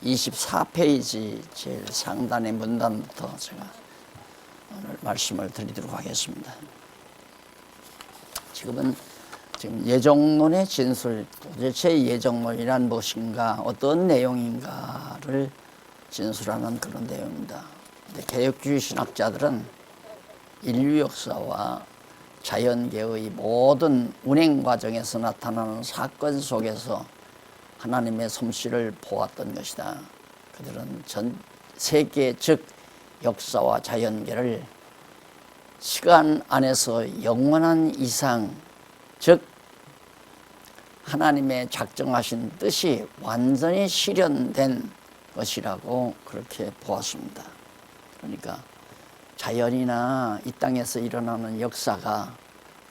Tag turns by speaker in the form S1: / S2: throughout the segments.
S1: 24페이지 제일 상단의 문단부터 제가 오늘 말씀을 드리도록 하겠습니다. 지금 예정론의 진술, 도대체 예정론이란 무엇인가, 어떤 내용인가를 진술하는 그런 내용입니다. 근데 개혁주의 신학자들은 인류 역사와 자연계의 모든 운행 과정에서 나타나는 사건 속에서 하나님의 솜씨를 보았던 것이다. 그들은 전 세계 즉 역사와 자연계를 시간 안에서 영원한 이상 즉 하나님의 작정하신 뜻이 완전히 실현된 것이라고 그렇게 보았습니다. 그러니까 자연이나 이 땅에서 일어나는 역사가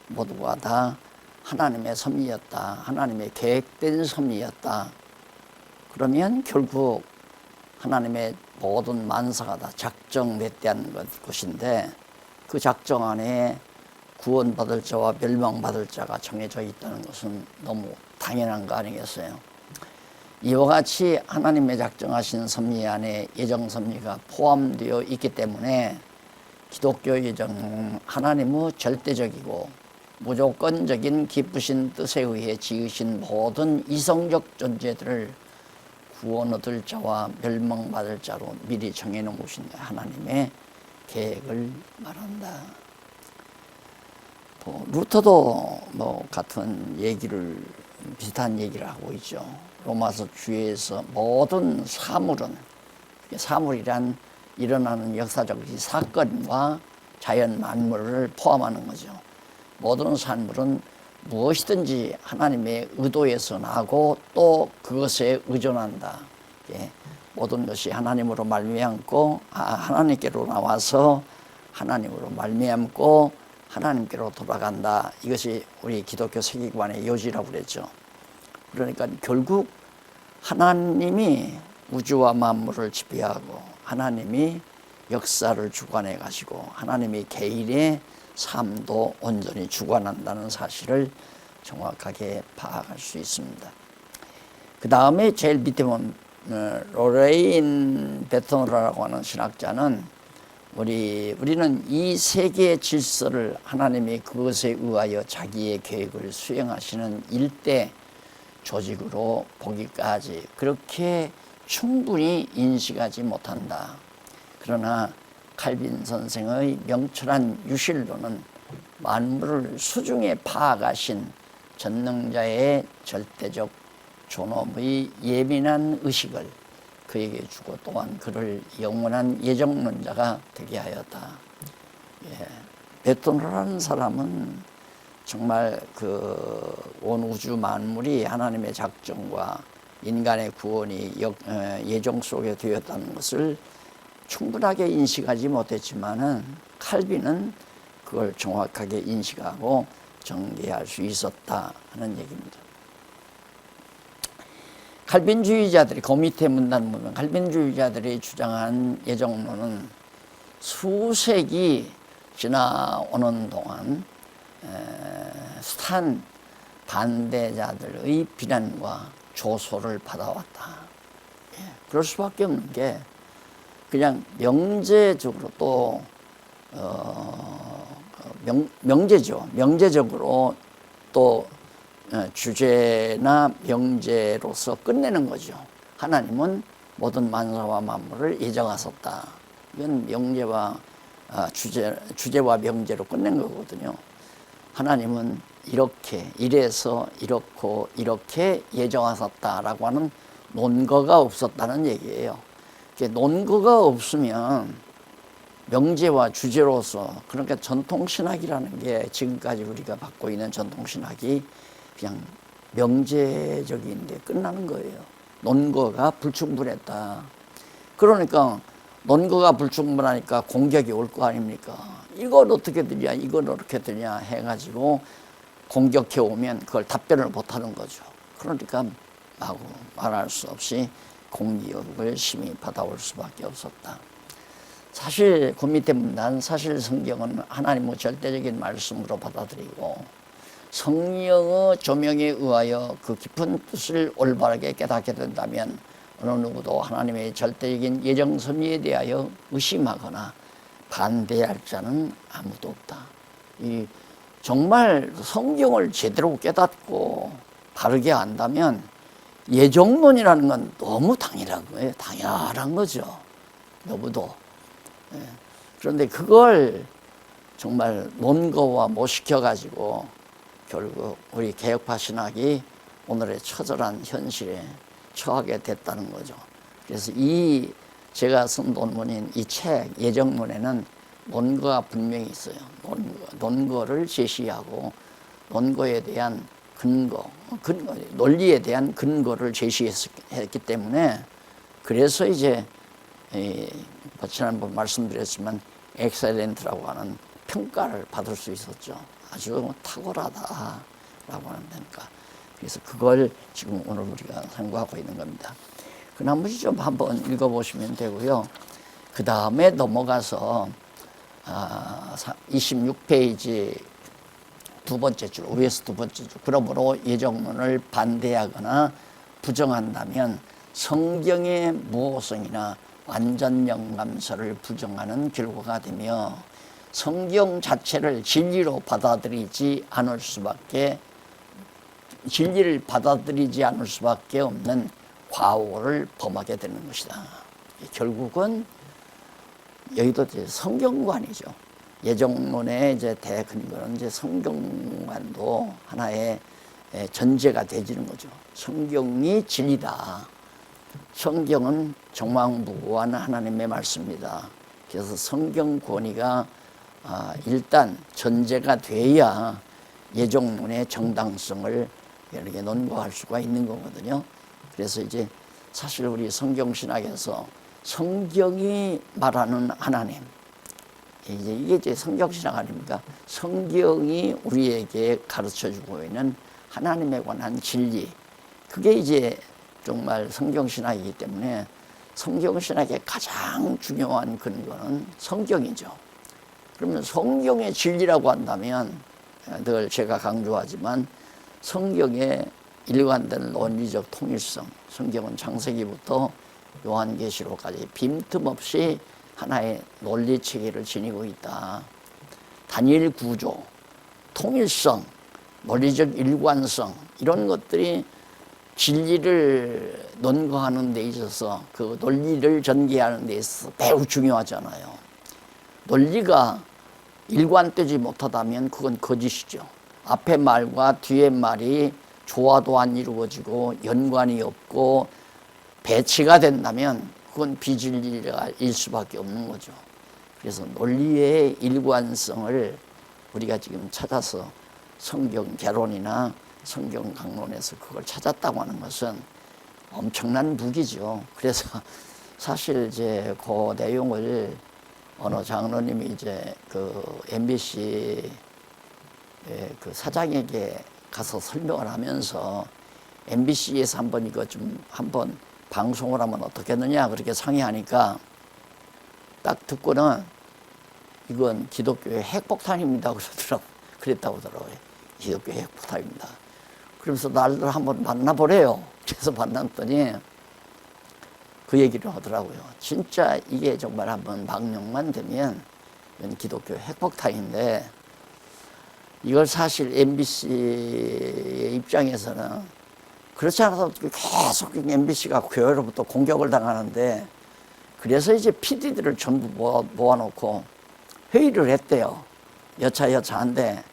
S1: 모두가 다 하나님의 섭리였다. 하나님의 계획된 섭리였다. 그러면 결국 하나님의 모든 만사가 다 작정됐다는 것인데 그 작정 안에 구원받을 자와 멸망받을 자가 정해져 있다는 것은 너무 당연한 거 아니겠어요? 이와 같이 하나님의 작정하신 섭리 안에 예정 섭리가 포함되어 있기 때문에 기독교 예정은 하나님의 절대적이고 무조건적인 기쁘신 뜻에 의해 지으신 모든 이성적 존재들을 구원 얻을 자와 멸망받을 자로 미리 정해놓으신 하나님의 계획을 말한다. 루터도 같은 얘기를, 비슷한 얘기를 하고 있죠. 로마서 주에서 모든 사물은, 사물이란 일어나는 역사적 사건과 자연 만물을 포함하는 거죠. 모든 산물은 무엇이든지 하나님의 의도에서 나고 또 그것에 의존한다. 모든 것이 하나님으로 말미암고 하나님께로 나와서 하나님으로 말미암고 하나님께로 돌아간다. 이것이 우리 기독교 세계관의 요지라고 그랬죠. 그러니까 결국 하나님이 우주와 만물을 지배하고 하나님이 역사를 주관해 가시고 하나님이 개인의 삶도 온전히 주관한다는 사실을 정확하게 파악할 수 있습니다. 그 다음에 제일 밑에 보면 로레인 베토너라고 하는 신학자는 우리는 이 세계의 질서를 하나님이 그것에 의하여 자기의 계획을 수행하시는 일대 조직으로 보기까지 그렇게 충분히 인식하지 못한다. 그러나 칼빈 선생의 명철한 유실론은 만물을 수중에 파악하신 전능자의 절대적 존엄의 예민한 의식을 그에게 주고 또한 그를 영원한 예정론자가 되게 하였다. 베토너라는 사람은 정말 온 우주 만물이 하나님의 작정과 인간의 구원이 예정 속에 되었다는 것을 충분하게 인식하지 못했지만은 칼빈은 그걸 정확하게 인식하고 정리할 수 있었다 하는 얘기입니다. 칼빈주의자들이 그 밑에 문단 보면 칼빈주의자들이 주장한 예정론은 수세기 지나오는 동안 숱한 반대자들의 비난과 조소를 받아왔다. 그럴 수밖에 없는 게 그냥 명제적으로 또 명제죠. 명제적으로 또 주제나 명제로서 끝내는 거죠. 하나님은 모든 만사와 만물을 예정하셨다. 이건 명제와 주제와 명제로 끝낸 거거든요. 하나님은 이래서 이렇고 이렇게 예정하셨다라고 하는 논거가 없었다는 얘기예요. 논거가 없으면 명제와 주제로서, 그러니까 전통신학이라는 게 지금까지 우리가 갖고 있는 전통신학이 그냥 명제적인데 끝나는 거예요. 논거가 불충분했다. 그러니까 논거가 불충분하니까 공격이 올 거 아닙니까? 이걸 어떻게 되냐, 이걸 어떻게 되냐 해가지고 공격해 오면 그걸 답변을 못하는 거죠. 그러니까 마구 말할 수 없이 공격을 심히 받아올 수밖에 없었다. 사실 그 밑에 문단 사실 성경은 하나님의 절대적인 말씀으로 받아들이고 성령의 조명에 의하여 그 깊은 뜻을 올바르게 깨닫게 된다면 어느 누구도 하나님의 절대적인 예정 섭리에 대하여 의심하거나 반대할 자는 아무도 없다. 이 정말 성경을 제대로 깨닫고 바르게 안다면 예정론이라는 건 너무 당연한 거예요. 당연한 거죠. 너무도. 그런데 그걸 정말 논거화 못 시켜가지고 결국 우리 개혁파 신학이 오늘의 처절한 현실에 처하게 됐다는 거죠. 그래서 이 제가 쓴 논문인 이 책 예정론에는 논거가 분명히 있어요. 논거를 제시하고 논거에 대한 근거, 논리에 대한 근거를 제시했기 때문에 그래서 이제 지난번 말씀드렸지만 엑셀렌트라고 하는 평가를 받을 수 있었죠. 아주 탁월하다라고 하는 데니까. 그래서 그걸 지금 오늘 우리가 상고하고 있는 겁니다. 그 나머지 좀 한번 읽어보시면 되고요. 그 다음에 넘어가서 26페이지 두 번째 줄, 위에서 두 번째 줄. 그러므로 예정론을 반대하거나 부정한다면 성경의 무호성이나 완전 영감설을 부정하는 결과가 되며 성경 자체를 진리로 받아들이지 않을 수밖에 없는 과오를 범하게 되는 것이다. 결국은 여기도 이제 성경관이죠. 예정론의 이제 대근거는 이제 성경관도 하나의 전제가 되지는 거죠. 성경이 진리다. 성경은 정망부구한 하나님의 말씀입니다. 그래서 성경 권위가 일단 전제가 돼야 예정론의 정당성을 이렇게 논거할 수가 있는 거거든요. 그래서 이제 사실 우리 성경신학에서 성경이 말하는 하나님, 이게 이제 성경신학 아닙니까? 성경이 우리에게 가르쳐주고 있는 하나님에 관한 진리, 그게 이제 정말 성경신학이기 때문에 성경신학의 가장 중요한 근거는 성경이죠. 그러면 성경의 진리라고 한다면 늘 제가 강조하지만 성경의 일관된 논리적 통일성, 성경은 창세기부터 요한계시록까지 빈틈없이 하나의 논리 체계를 지니고 있다. 단일 구조, 통일성, 논리적 일관성, 이런 것들이 진리를 논거하는 데 있어서, 그 논리를 전개하는 데 있어서 매우 중요하잖아요. 논리가 일관되지 못하다면 그건 거짓이죠. 앞에 말과 뒤에 말이 조화도 안 이루어지고 연관이 없고 배치가 된다면 그건 비진리일 수밖에 없는 거죠. 그래서 논리의 일관성을 우리가 지금 찾아서 성경 개론이나 성경 강론에서 그걸 찾았다고 하는 것은 엄청난 무기죠. 그래서 사실 이제 그 내용을 어느 장로님이 이제 그 MBC 그 사장에게 가서 설명을 하면서 MBC에서 한번 이거 좀 한번 방송을 하면 어떻겠느냐 그렇게 상의하니까 딱 듣고는 이건 기독교의 핵폭탄입니다 그랬다고 하더라고요. 기독교의 핵폭탄입니다. 그러면서 나를 한번 만나보래요. 그래서 만났더니 그 얘기를 하더라고요. 진짜 이게 정말 한번 망령만 되면 이건 기독교 핵폭탄인데, 이걸 사실 MBC의 입장에서는 그렇지 않아도 계속 MBC가 교회로부터 공격을 당하는데, 그래서 이제 PD들을 전부 모아놓고 회의를 했대요. 여차한데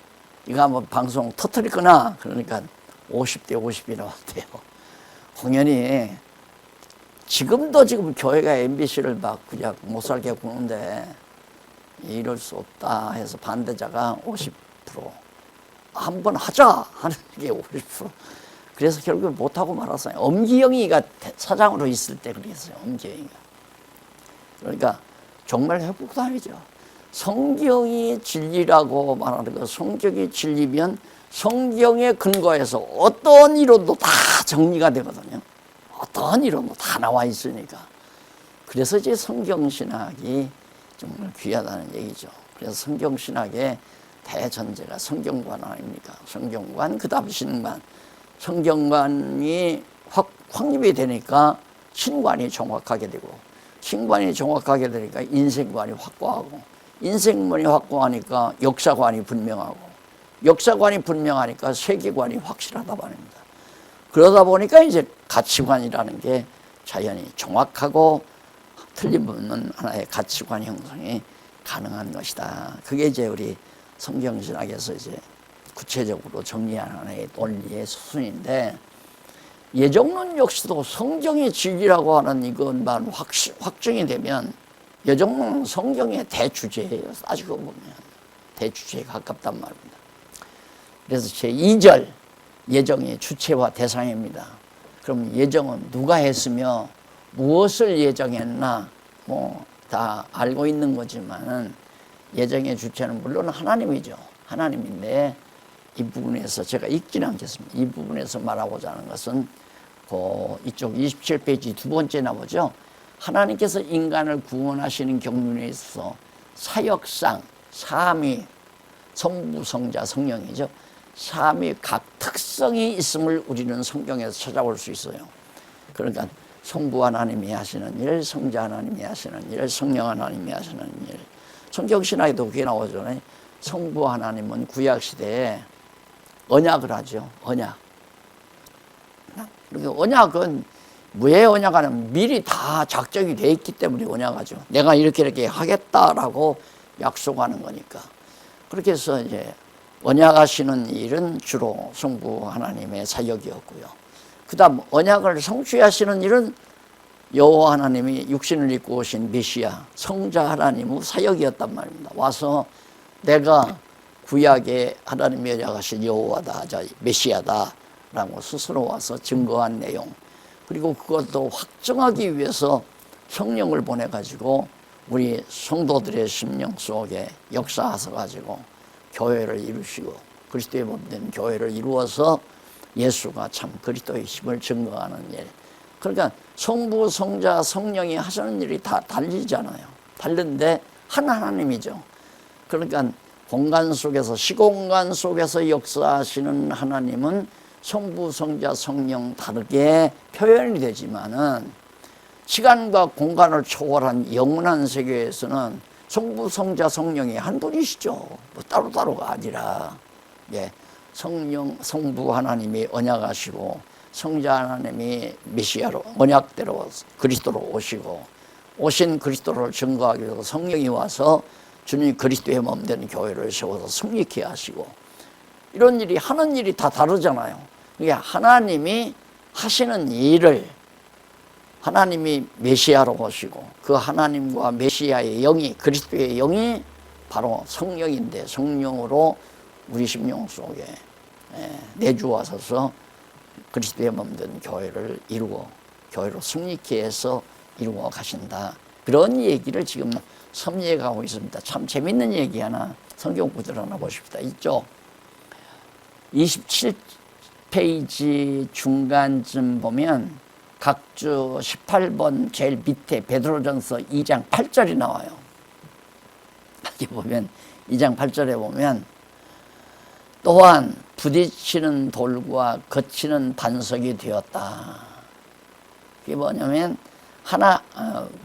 S1: 이거 한번 방송 터뜨릴 거나. 그러니까 50대 50이 나왔대요. 공연이 지금도 지금 교회가 MBC를 막 그냥 못 살게 구는데 이럴 수 없다 해서 반대자가 50%, 한번 하자 하는 게 50%. 그래서 결국 못하고 말았어요. 엄기영이가 사장으로 있을 때 그랬어요. 엄기영이가. 그러니까 정말 핵폭탄이죠. 성경이 진리라고 말하는 거, 성경이 진리면 성경에 근거해서 어떤 이론도 다 정리가 되거든요. 어떤 이론도 다 나와 있으니까. 그래서 이제 성경신학이 정말 귀하다는 얘기죠. 그래서 성경신학의 대전제가 성경관 아닙니까? 성경관, 그 다음 신관. 성경관이 확립이 되니까 신관이 정확하게 되고, 신관이 정확하게 되니까 인생관이 확고하고, 인생관이 확고하니까 역사관이 분명하고, 역사관이 분명하니까 세계관이 확실하다 말입니다. 그러다 보니까 이제 가치관이라는 게 자연히 정확하고 틀림없는 하나의 가치관 형성이 가능한 것이다. 그게 이제 우리 성경신학에서 이제 구체적으로 정리하는 하나의 논리의 수순인데, 예정론 역시도 성경의 진리라고 하는 이것만 확정이 되면 예정론은 성경의 대주제예요. 따지고 보면 대주제에 가깝단 말입니다. 그래서 제2절 예정의 주체와 대상입니다. 그럼 예정은 누가 했으며 무엇을 예정했나 뭐 다 알고 있는 거지만은 예정의 주체는 물론 하나님이죠. 하나님인데 이 부분에서 제가 읽지는 않겠습니다. 이 부분에서 말하고자 하는 것은 이쪽 27페이지 두 번째 나오죠. 하나님께서 인간을 구원하시는 경륜에 있어서 사역상 삼위, 성부, 성자, 성령이죠. 삼위 각 특성이 있음을 우리는 성경에서 찾아볼 수 있어요. 그러니까 성부 하나님이 하시는 일, 성자 하나님이 하시는 일, 성령 하나님이 하시는 일. 성경신학에도 그게 나오잖아요. 성부 하나님은 구약시대에 언약을 하죠. 언약. 그리고 언약은 왜 언약하냐면 미리 다 작정이 돼 있기 때문에 언약하죠. 내가 이렇게 하겠다라고 약속하는 거니까. 그렇게 해서 이제 언약하시는 일은 주로 성부 하나님의 사역이었고요. 그 다음 언약을 성취하시는 일은 여호와 하나님이 육신을 입고 오신 메시아 성자 하나님의 사역이었단 말입니다. 와서 내가 구약의 하나님이 언약하신 여호와다, 메시아다 라고 스스로 와서 증거한 내용, 그리고 그것도 확정하기 위해서 성령을 보내가지고 우리 성도들의 심령 속에 역사하셔가지고 교회를 이루시고 그리스도의 몸된 교회를 이루어서 예수가 참 그리스도의 힘을 증거하는 일. 그러니까 성부, 성자, 성령이 하시는 일이 다 달리잖아요. 다른데 한 하나님이죠. 그러니까 공간 속에서, 시공간 속에서 역사하시는 하나님은 성부, 성자, 성령 다르게 표현이 되지만은 시간과 공간을 초월한 영원한 세계에서는 성부, 성자, 성령이 한 분이시죠. 뭐 따로따로가 아니라, 예, 성부 하나님이 언약하시고 성자 하나님이 메시아로 언약대로 그리스도로 오시고, 오신 그리스도를 증거하기 위해서 성령이 와서 주님 그리스도의 몸된 교회를 세워서 승리케 하시고, 이런 일이 하는 일이 다 다르잖아요. 그게 하나님이 하시는 일을 하나님이 메시아로 오시고, 그 하나님과 메시아의 영이, 그리스도의 영이 바로 성령인데 성령으로 우리 심령 속에 내주하셔서 그리스도의 몸된 교회를 이루고 교회로 승리케 해서 이루어 가신다. 그런 얘기를 지금 섭리해 가고 있습니다. 참 재밌는 얘기 하나, 성경 구절 하나 보십시다. 있죠. 27페이지 중간쯤 보면 각주 18번 제일 밑에 베드로전서 2장 8절이 나와요. 여기 보면 2장 8절에 보면 또한 부딪히는 돌과 거치는 반석이 되었다. 그게 뭐냐면 하나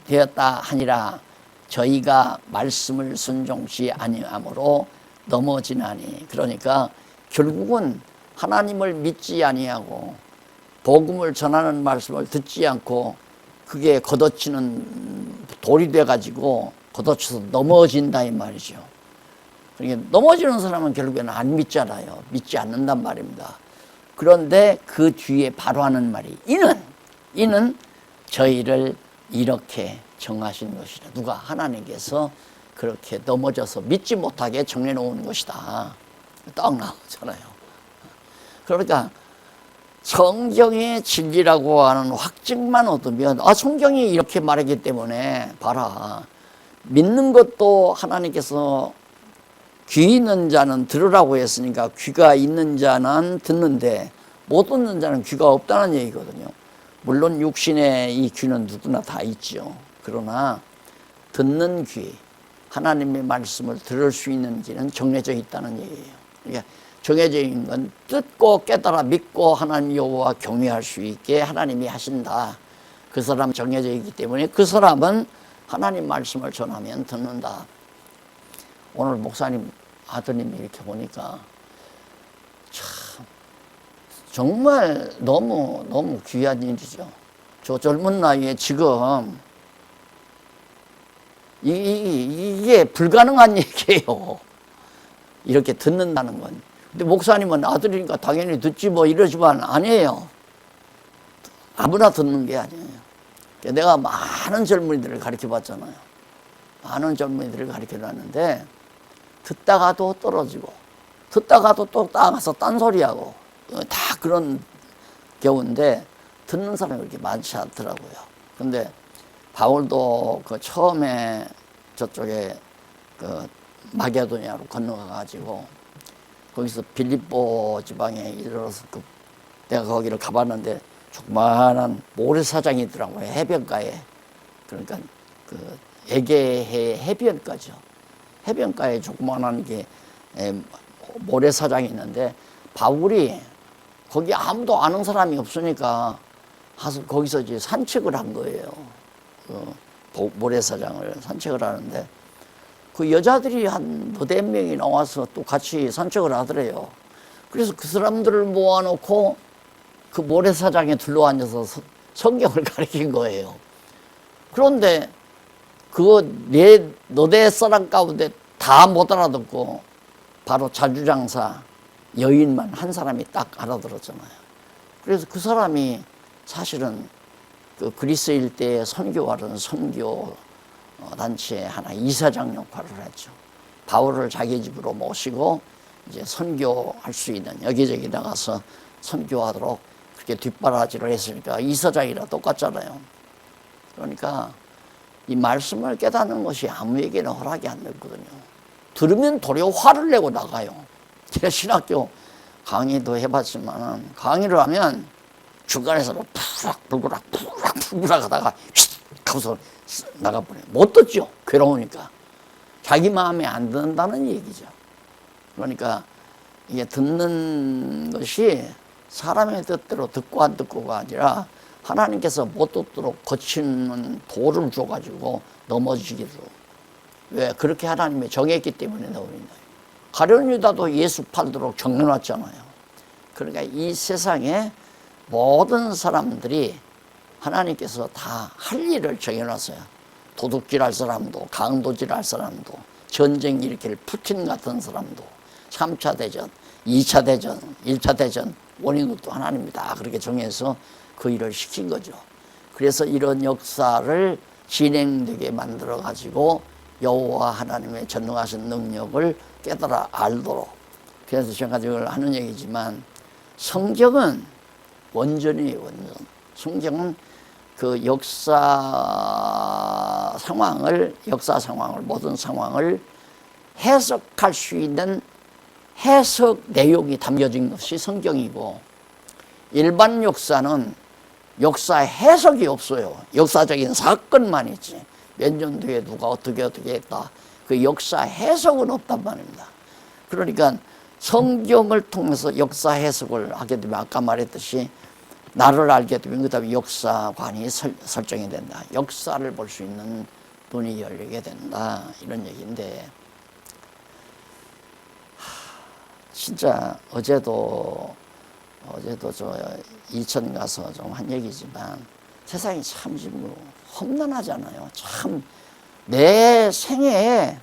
S1: 되었다 하니라 저희가 말씀을 순종치 아니함으로 넘어지나니. 그러니까 결국은 하나님을 믿지 아니하고 복음을 전하는 말씀을 듣지 않고 그게 걷어치는 돌이 돼가지고 걷어쳐서 넘어진다 이 말이죠. 그러니까 넘어지는 사람은 결국에는 안 믿잖아요. 믿지 않는단 말입니다. 그런데 그 뒤에 바로 하는 말이 이는 저희를 이렇게 정하신 것이다. 누가? 하나님께서 그렇게 넘어져서 믿지 못하게 정해놓은 것이다. 딱 나오잖아요. 그러니까 성경의 진리라고 하는 확증만 얻으면, 성경이 이렇게 말했기 때문에 봐라, 믿는 것도 하나님께서 귀 있는 자는 들으라고 했으니까 귀가 있는 자는 듣는데 못 듣는 자는 귀가 없다는 얘기거든요. 물론 육신의 이 귀는 누구나 다 있죠. 그러나 듣는 귀, 하나님의 말씀을 들을 수 있는 귀는 정해져 있다는 얘기예요. 그러니까 정해져 있는 건 듣고 깨달아 믿고 하나님 여호와 경외할 수 있게 하나님이 하신다. 그 사람 정해져 있기 때문에 그 사람은 하나님 말씀을 전하면 듣는다. 오늘 목사님 아드님이 이렇게 보니까 참 정말 너무 귀한 일이죠. 저 젊은 나이에 지금 이게 불가능한 얘기예요. 이렇게 듣는다는 건. 근데 목사님은 아들이니까 당연히 듣지 뭐 이러지만 아니에요. 아무나 듣는 게 아니에요. 내가 많은 젊은이들을 가르쳐 봤잖아요. 많은 젊은이들을 가르쳐 놨는데 듣다가도 떨어지고 듣다가도 또 나가서 딴소리하고 다 그런 경우인데 듣는 사람이 그렇게 많지 않더라고요. 근데 바울도 그 처음에 저쪽에 그 마게도냐로 건너가 가지고 거기서 빌립보 지방에 이르러서 내가 거기를 가봤는데 조그마한 모래사장이 있더라고요. 해변가에. 그러니까 그 에게해 해변가죠. 해변가에 조그마한 게 모래사장이 있는데 바울이 거기 아무도 아는 사람이 없으니까 거기서 이제 산책을 한 거예요. 그 모래사장을 산책을 하는데 그 여자들이 한 너댓 명이 나와서 또 같이 산책을 하더래요. 그래서 그 사람들을 모아놓고 그 모래사장에 둘러앉아서 성경을 가르친 거예요. 그런데 그거 너댓 사람 가운데 다 못 알아듣고 바로 자주장사 여인만 한 사람이 딱 알아들었잖아요. 그래서 그 사람이 사실은 그 그리스 일대에 선교하는 선교 단체의 하나 이사장 역할을 했죠. 바울을 자기 집으로 모시고 이제 선교할 수 있는 여기저기 나가서 선교하도록 그렇게 뒷바라지를 했으니까 이사장이랑 똑같잖아요. 그러니까 이 말씀을 깨닫는 것이 아무에게나 허락이 안 됐거든요. 들으면 도리어 화를 내고 나가요. 제가 신학교 강의도 해봤지만 강의를 하면 중간에서 푸락불구락 하다가 휙 하고서 나가버려요. 못 듣죠. 괴로우니까. 자기 마음에 안 든다는 얘기죠. 그러니까 이게 듣는 것이 사람의 뜻대로 듣고 안 듣고가 아니라 하나님께서 못 듣도록 거치는 도를 줘가지고 넘어지기로. 왜? 그렇게 하나님이 정했기 때문에 넘어진다. 가룟 유다도 예수 팔도록 정해놨잖아요. 그러니까 이 세상에 모든 사람들이 하나님께서 다 할 일을 정해놨어요. 도둑질할 사람도, 강도질할 사람도, 전쟁 일으킬 푸틴 같은 사람도, 3차 대전, 2차 대전, 1차 대전 원인도 또 하나님이다. 그렇게 정해서 그 일을 시킨 거죠. 그래서 이런 역사를 진행되게 만들어 가지고 여호와 하나님의 전능하신 능력을 깨달아 알도록. 그래서 제가 이걸 하는 얘기지만 성경은 원전이에요. 원전. 성경은 그 역사 상황을 모든 상황을 해석할 수 있는 해석 내용이 담겨진 것이 성경이고, 일반 역사는 역사 해석이 없어요. 역사적인 사건만 있지. 몇 년 뒤에 누가 어떻게 했다. 그 역사 해석은 없단 말입니다. 그러니까 성경을 통해서 역사 해석을 하게 되면 아까 말했듯이 나를 알게 되면 그 다음에 역사관이 설정이 된다. 역사를 볼 수 있는 눈이 열리게 된다. 이런 얘기인데, 진짜 어제도 저 이천 가서 좀 한 얘기지만 세상이 참 지금 험난하잖아요. 참 내 생애에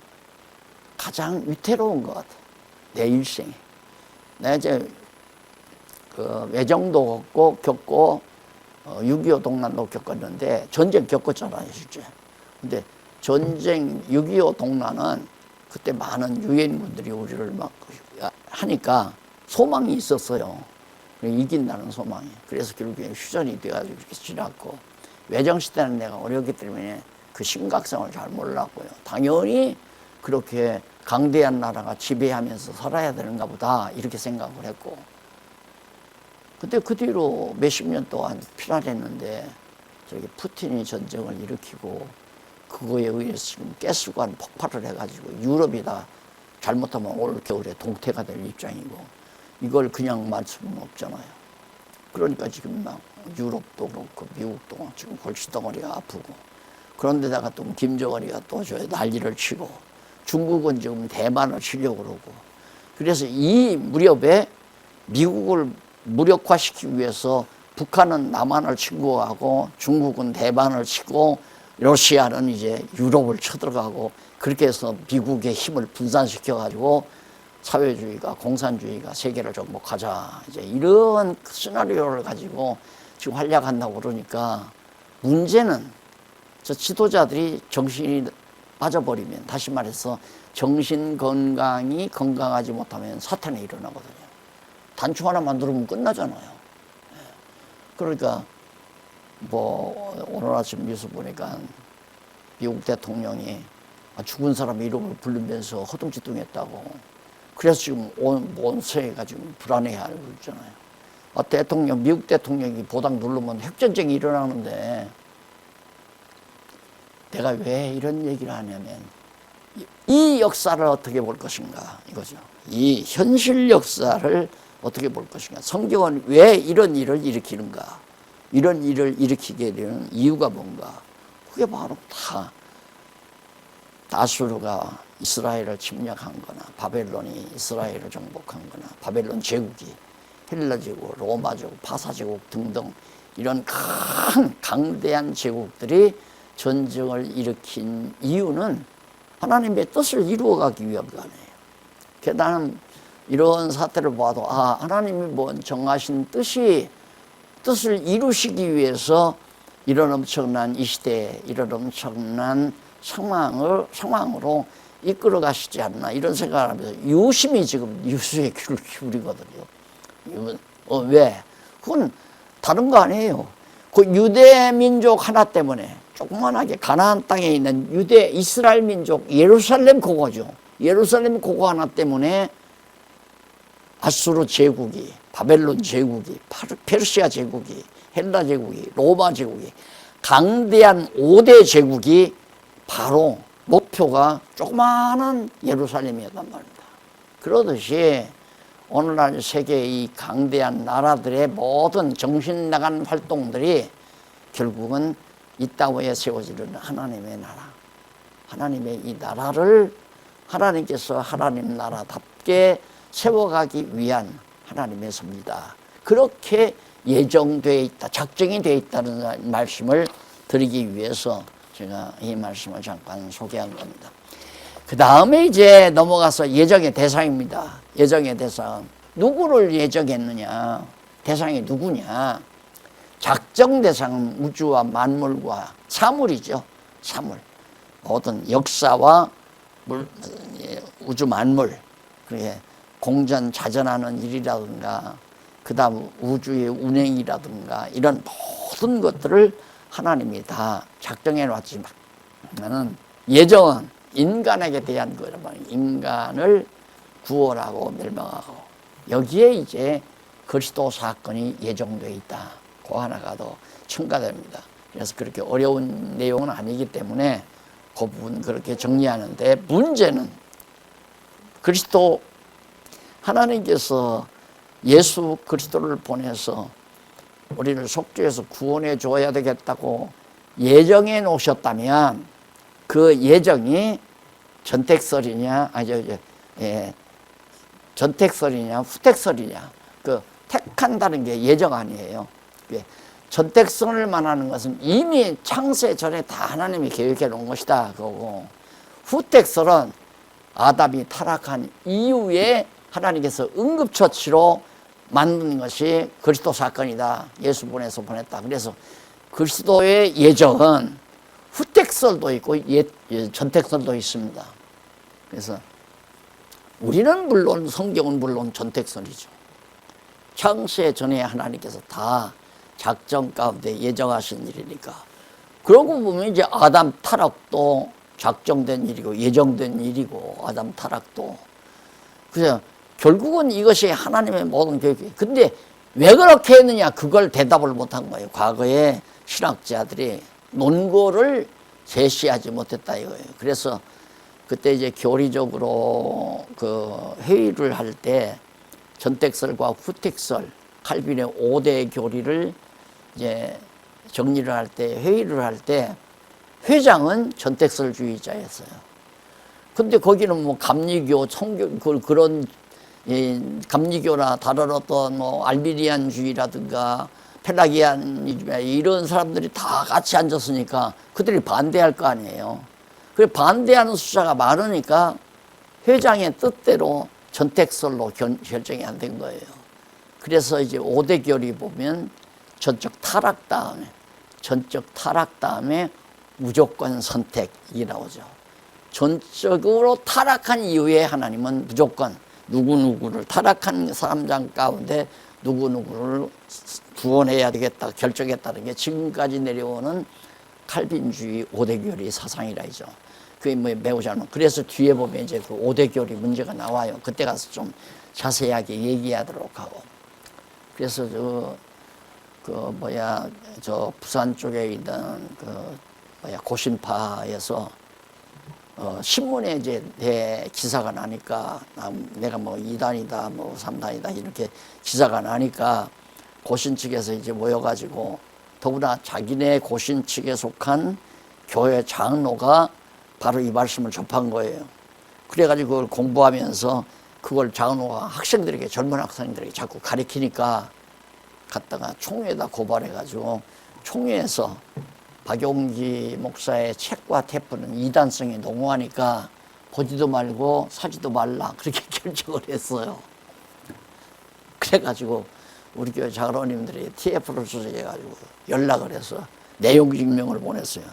S1: 가장 위태로운 것 같아. 내 일생에. 내가 이제 그 외정도 겪고 6.25 동란도 겪었는데 전쟁 겪었잖아요, 실제. 근데 전쟁 6.25 동란은 그때 많은 유엔군들이 우리를 막 하니까 소망이 있었어요. 이긴다는 소망이. 그래서 결국에 휴전이 돼가지고 이렇게 지났고, 외정시대는 내가 어렸기 때문에 그 심각성을 잘 몰랐고요. 당연히 그렇게 강대한 나라가 지배하면서 살아야 되는가 보다 이렇게 생각을 했고, 근데 그 뒤로 몇십 년 동안 피난했는데 저기 푸틴이 전쟁을 일으키고 그거에 의해서 지금 가스관 폭발을 해가지고 유럽이 다 잘못하면 올 겨울에 동태가 될 입장이고, 이걸 그냥 말 수는 없잖아요. 그러니까 지금 막 유럽도 그렇고 미국도 지금 골칫덩어리가 아프고, 그런데다가 또 김정은이가 또 저 난리를 치고, 중국은 지금 대만을 치려고 그러고, 그래서 이 무렵에 미국을 무력화시키기 위해서 북한은 남한을 침공하고, 중국은 대만을 치고, 러시아는 이제 유럽을 쳐들어가고, 그렇게 해서 미국의 힘을 분산시켜 가지고 사회주의가, 공산주의가 세계를 정복하자, 이제 이런 시나리오를 가지고 지금 활약한다고 그러니까, 문제는 저 지도자들이 정신이 빠져버리면, 다시 말해서 정신 건강이 건강하지 못하면 사탄이 일어나거든요. 단추 하나 만들면 끝나잖아요. 그러니까 뭐 오늘 아침 뉴스 보니까 미국 대통령이 죽은 사람 이름을 부르면서 허둥지둥했다고. 그래서 지금 온 세계가 지금 불안해하고 있잖아요. 대통령, 미국 대통령이 보당 누르면 핵전쟁이 일어나는데, 내가 왜 이런 얘기를 하냐면, 이 역사를 어떻게 볼 것인가 이거죠. 이 현실 역사를 어떻게 볼 것인가. 성경은 왜 이런 일을 일으키는가, 이런 일을 일으키게 되는 이유가 뭔가. 그게 바로 다 아수르가 이스라엘을 침략한 거나, 바벨론이 이스라엘을 정복한 거나, 바벨론 제국이 헬라 제국, 로마 제국, 파사 제국 등등 이런 큰 강대한 제국들이 전쟁을 일으킨 이유는 하나님의 뜻을 이루어가기 위한 거 아니에요. 나는 이런 사태를 봐도, 하나님이 뭐 정하신 뜻을 이루시기 위해서 이런 엄청난 이 시대에 이런 엄청난 상황으로 이끌어 가시지 않나, 이런 생각을 하면서 유심히 지금 뉴스에 귀를 기울이거든요. 왜? 그건 다른 거 아니에요. 그 유대 민족 하나 때문에, 조그만하게 가나안 땅에 있는 유대 이스라엘 민족, 예루살렘 고거죠. 예루살렘 고거 하나 때문에 아수르 제국이, 바벨론 제국이, 페르시아 제국이, 헬라 제국이, 로마 제국이, 강대한 5대 제국이 바로 목표가 조그마한 예루살렘이었단 말입니다. 그러듯이 오늘날 세계의 이 강대한 나라들의 모든 정신 나간 활동들이 결국은 이 땅에 세워지는 하나님의 나라, 하나님의 이 나라를 하나님께서 하나님 나라답게 세워가기 위한 하나님의 섭리다. 그렇게 예정되어 있다, 작정이 되어 있다는 말씀을 드리기 위해서 제가 이 말씀을 잠깐 소개한 겁니다. 그 다음에 이제 넘어가서 예정의 대상입니다. 예정의 대상. 누구를 예정했느냐? 대상이 누구냐? 작정 대상은 우주와 만물과 사물이죠. 사물. 모든 역사와 우주 만물, 그게 공전자전하는 일이라든가, 그 다음 우주의 운행이라든가, 이런 모든 것들을 하나님이 다 작정해 놨지만, 예정은 인간에게 대한 거라면 인간을 구원하고 멸망하고, 여기에 이제 그리스도 사건이 예정되어 있다. 그 하나가 더 첨가됩니다. 그래서 그렇게 어려운 내용은 아니기 때문에 그 부분 그렇게 정리하는데, 문제는 그리스도, 하나님께서 예수 그리스도를 보내서 우리를 속죄해서 구원해 줘야 되겠다고 예정해 놓으셨다면, 그 예정이 전택설이냐, 전택설이냐, 후택설이냐. 그 택한다는 게 예정 아니에요. 전택설을 말하는 것은 이미 창세 전에 다 하나님이 계획해 놓은 것이다, 그거고, 후택설은 아담이 타락한 이후에 하나님께서 응급처치로 만든 것이 그리스도 사건이다. 예수 보내서 보냈다. 그래서 그리스도의 예정은 후택설도 있고 전택설도 있습니다. 그래서 우리는 물론, 성경은 물론 전택설이죠. 창세 전에 하나님께서 다 작정 가운데 예정하신 일이니까. 그러고 보면 이제 아담 타락도 작정된 일이고 예정된 일이고, 아담 타락도. 그래서 결국은 이것이 하나님의 모든 계획이. 근데 왜 그렇게 했느냐, 그걸 대답을 못한 거예요. 과거에 신학자들이 논거를 제시하지 못했다 이거예요. 그래서 그때 이제 교리적으로 그 회의를 할 때 전택설과 후택설, 칼빈의 5대 교리를 이제 정리를 할 때, 회의를 할 때 회장은 전택설주의자였어요. 근데 거기는 뭐 감리교, 청교 그런 감리교나 다른 어떤 뭐 알비리안주의라든가 펠라기안이즘이나 이런 사람들이 다 같이 앉았으니까 그들이 반대할 거 아니에요. 그 반대하는 숫자가 많으니까 회장의 뜻대로 전택설로 결정이 안 된 거예요. 그래서 이제 5대 결의 보면 전적 타락 다음에 무조건 선택이 나오죠. 전적으로 타락한 이후에 하나님은 무조건 누구누구를 타락한 사람장 가운데 누구누구를 구원해야 되겠다 결정했다는 게 지금까지 내려오는 칼빈주의 5대 결의 사상이라죠. 그게 뭐 매우 잘. 그래서 뒤에 보면 이제 그 5대 결의 문제가 나와요. 그때 가서 좀 자세하게 얘기하도록 하고. 그래서 저 부산 쪽에 있는 고신파에서 신문에 이제 기사가 나니까 내가 뭐 2단이다 뭐 3단이다 이렇게 기사가 나니까 고신 측에서 이제 모여가지고 더구나 자기네 고신 측에 속한 교회 장로가 바로 이 말씀을 접한 거예요. 그래가지고 그걸 공부하면서 그걸 장로가 학생들에게 젊은 학생들에게 자꾸 가르치니까 갔다가 총회에다 고발해가지고 총회에서 박용기 목사의 책과 테프는 이단성이 농후하니까 보지도 말고 사지도 말라 그렇게 결정을 했어요. 그래가지고 우리 교회 장로님들이 TF를 수색해가지고 연락을 해서 내용 증명을 보냈어요.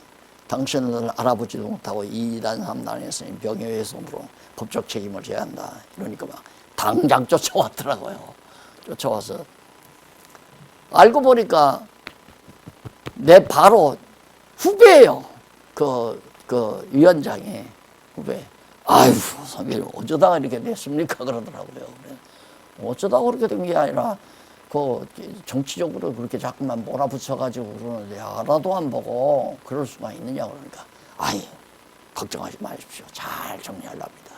S1: 당신을 알아보지도 못하고 2단 3단 했으니 명예훼손으로 법적 책임을 져야 한다. 이러니까 막 당장 쫓아왔더라고요. 쫓아와서 알고 보니까 내 바로 후배예요. 그 위원장의 후배. 아유, 선배님 어쩌다가 이렇게 됐습니까? 그러더라고요. 어쩌다가 그렇게 된 게 아니라 그 정치적으로 그렇게 자꾸만 몰아붙여가지고 그러는데 알아도 안 보고 그럴 수가 있느냐 그러니까 아이 걱정하지 마십시오. 잘 정리하랍니다.